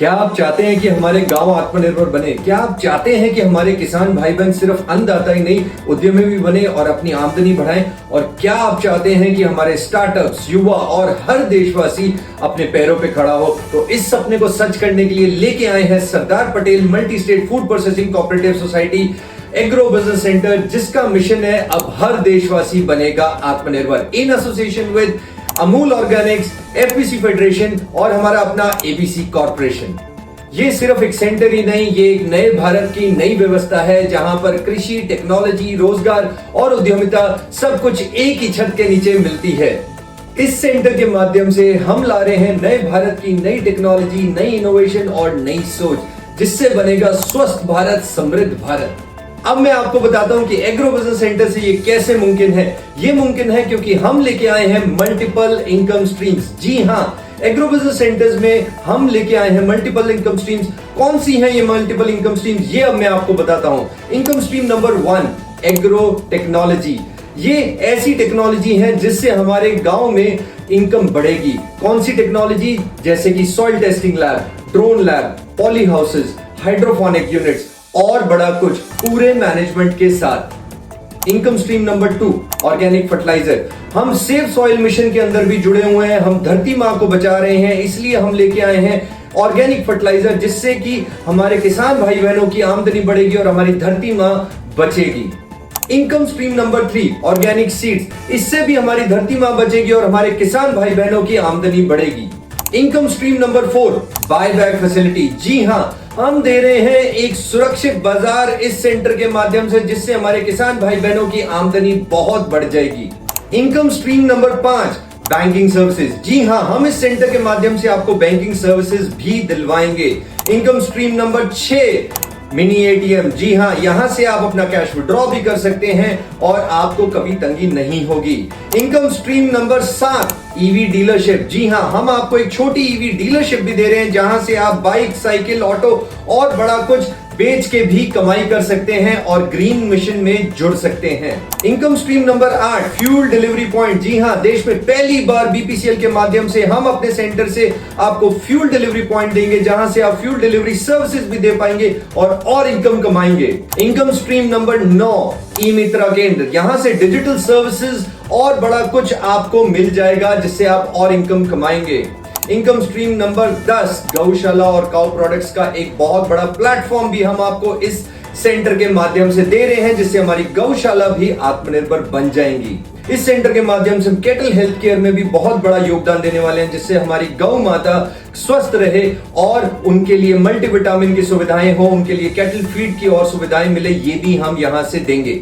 क्या आप चाहते हैं कि हमारे गांव आत्मनिर्भर बने? क्या आप चाहते हैं कि हमारे किसान भाई बहन सिर्फ अन्नदाता ही नहीं उद्यमी भी बने और अपनी आमदनी बढ़ाएं? और क्या आप चाहते हैं कि हमारे स्टार्टअप्स, युवा और हर देशवासी अपने पैरों पे खड़ा हो? तो इस सपने को सच करने के लिए लेके आए हैं Sardar Patel multi state food processing cooperative society agro business centre, जिसका मिशन है अब हर देशवासी बनेगा आत्मनिर्भर, in association with Amul organics, FPC federation और हमारा अपना एबीसी कॉर्पोरेशन। ये सिर्फ एक सेंटर ही नहीं, ये एक नए भारत की नई व्यवस्था है जहां पर कृषि, टेक्नोलॉजी, रोजगार और उद्यमिता सब कुछ एक ही छत के नीचे मिलती है। इस सेंटर के माध्यम से हम ला रहे हैं नए भारत की नई टेक्नोलॉजी, नई इनोवेशन और नई सोच, जिससे बनेगा स्वस्थ भारत, समृद्ध भारत। अब मैं आपको बताता हूं कि एग्रो बिजनेस सेंटर से ये कैसे मुमकिन है। ये मुमकिन है क्योंकि हम लेके आए हैं मल्टीपल इनकम स्ट्रीम्स। जी हां, एग्रो बिजनेस सेंटर्स में हम लेके आए हैं मल्टीपल इनकम स्ट्रीम्स। कौन सी हैं ये मल्टीपल इनकम स्ट्रीम्स, ये अब मैं आपको बताता हूं। Income stream number 1, agro technology. ये ऐसी टेक्नोलॉजी है जिससे हमारे गांव में इनकम बढ़ेगी। कौन सी टेक्नोलॉजी? जैसे कि soil testing lab, drone lab, poly houses, hydroponic units और बड़ा कुछ पूरे मैनेजमेंट के साथ। Income stream number 2, organic fertilizer. हम सेव सॉइल मिशन के अंदर भी जुड़े हुए हैं। हम धरती मां को बचा रहे हैं, इसलिए हम लेके आए हैं ऑर्गेनिक फर्टिलाइजर, जिससे कि हमारे किसान भाई बहनों की आमदनी बढ़ेगी और हमारी धरती मां बचेगी। Income stream number 3, organic seeds. इससे भी हमारी धरती मां बचेगी और हमारे किसान भाई बहनों की आमदनी बढ़ेगी। Income stream number 4, buyback facility. जी हां, हम दे रहे हैं एक सुरक्षित बाजार इस सेंटर के माध्यम से, जिससे हमारे किसान भाई बहनों की आमदनी बहुत बढ़ जाएगी। Income stream number 5, banking services. जी हां, हम इस सेंटर के माध्यम से आपको बैंकिंग सर्विसेज भी दिलवाएंगे। Income stream number 6, mini ATM. जी हां, यहां से आप अपना कैश विड्रॉ भी कर सकते हैं और आपको कभी तंगी नहीं होगी। Income stream number 7, EV dealership. जी हां, हम आपको एक छोटी ईवी डीलरशिप भी दे रहे हैं, जहां से आप बाइक, साइकिल, ऑटो और बड़ा कुछ बेच के भी कमाई कर सकते हैं और ग्रीन मिशन में जुड़ सकते हैं। Income stream number 8, fuel delivery point. जी हां, देश में पहली बार बीपीसीएल के माध्यम से हम अपने सेंटर से आपको फ्यूल डिलीवरी पॉइंट देंगे, जहां से आप फ्यूल डिलीवरी सर्विसेज भी दे पाएंगे और इनकम कमाएंगे। इनकम स्ट्रीम नंबर 9, ई मित्रा केंद्र। यहां से डिजिटल सर्विसेज और बड़ा कुछ आपको मिल जाएगा, जिससे आप और इनकम कमाएंगे। इनकम स्ट्रीम नंबर 10, गौशाला और काउ प्रोडक्ट्स का एक बहुत बड़ा प्लेटफॉर्म भी हम आपको इस सेंटर के माध्यम से दे रहे हैं, जिससे हमारी गौशाला भी आत्मनिर्भर बन जाएंगी। इस सेंटर के माध्यम से हम कैटल हेल्थ केयर में भी बहुत बड़ा योगदान देने वाले हैं, जिससे हमारी गौ माता स्वस्थ रहे और उनके लिए मल्टीविटामिन की सुविधाएं हो, उनके लिए कैटल फीड की और सुविधाएं मिले, ये भी हम यहां से देंगे।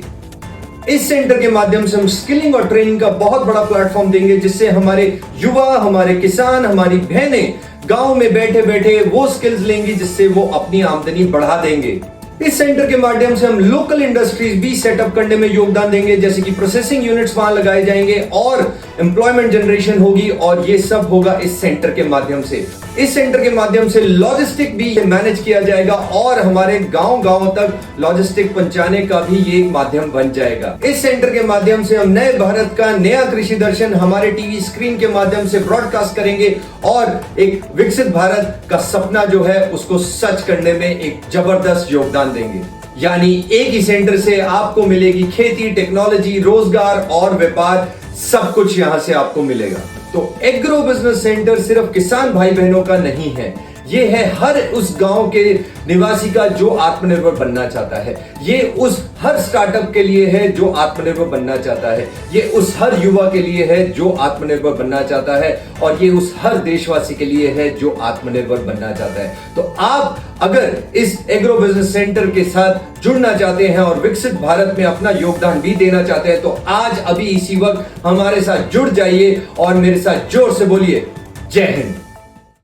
इस सेंटर के माध्यम से हम स्किलिंग और ट्रेनिंग का बहुत बड़ा प्लेटफॉर्म देंगे, जिससे हमारे युवा, हमारे किसान, हमारी बहनें गांव में बैठे बैठे वो स्किल्स लेंगी, जिससे वो अपनी आमदनी बढ़ा देंगे। इस सेंटर के माध्यम से हम लोकल इंडस्ट्रीज भी सेटअप करने में योगदान देंगे, जैसे कि प्रोसेसिंग यूनिट्स वहां लगाए जाएंगे और एम्प्लॉयमेंट जनरेशन होगी, और ये सब होगा इस सेंटर के माध्यम से। इस सेंटर के माध्यम से लॉजिस्टिक भी मैनेज किया जाएगा और हमारे गांव तक लॉजिस्टिक पहुंचाने का भी ये एक माध्यम बन जाएगा। इस सेंटर के माध्यम से हम नए भारत का नया कृषि दर्शन हमारे टीवी स्क्रीन के माध्यम से ब्रॉडकास्ट करेंगे और एक विकसित भारत का सपना जो है उसको सच करने में एक जबरदस्त योगदान देंगे। यानी एक ही सेंटर से आपको मिलेगी खेती, टेक्नोलॉजी, रोजगार और व्यापार, सब कुछ यहां से आपको मिलेगा। तो एग्रो बिजनेस सेंटर सिर्फ किसान भाई बहनों का नहीं है, ये है हर उस गांव के निवासी का जो आत्मनिर्भर बनना चाहता है। ये उस हर स्टार्टअप के लिए है जो आत्मनिर्भर बनना चाहता है। ये उस हर युवा के लिए है जो आत्मनिर्भर बनना चाहता है, और ये उस हर देशवासी के लिए है जो आत्मनिर्भर बनना चाहता है। तो आप अगर इस एग्रो बिजनेस सेंटर के साथ जुड़ना चाहते हैं और विकसित भारत में अपना योगदान भी देना चाहते हैं, तो आज अभी इसी वक्त हमारे साथ जुड़ जाइए और मेरे साथ जोर से बोलिए, जय हिंद।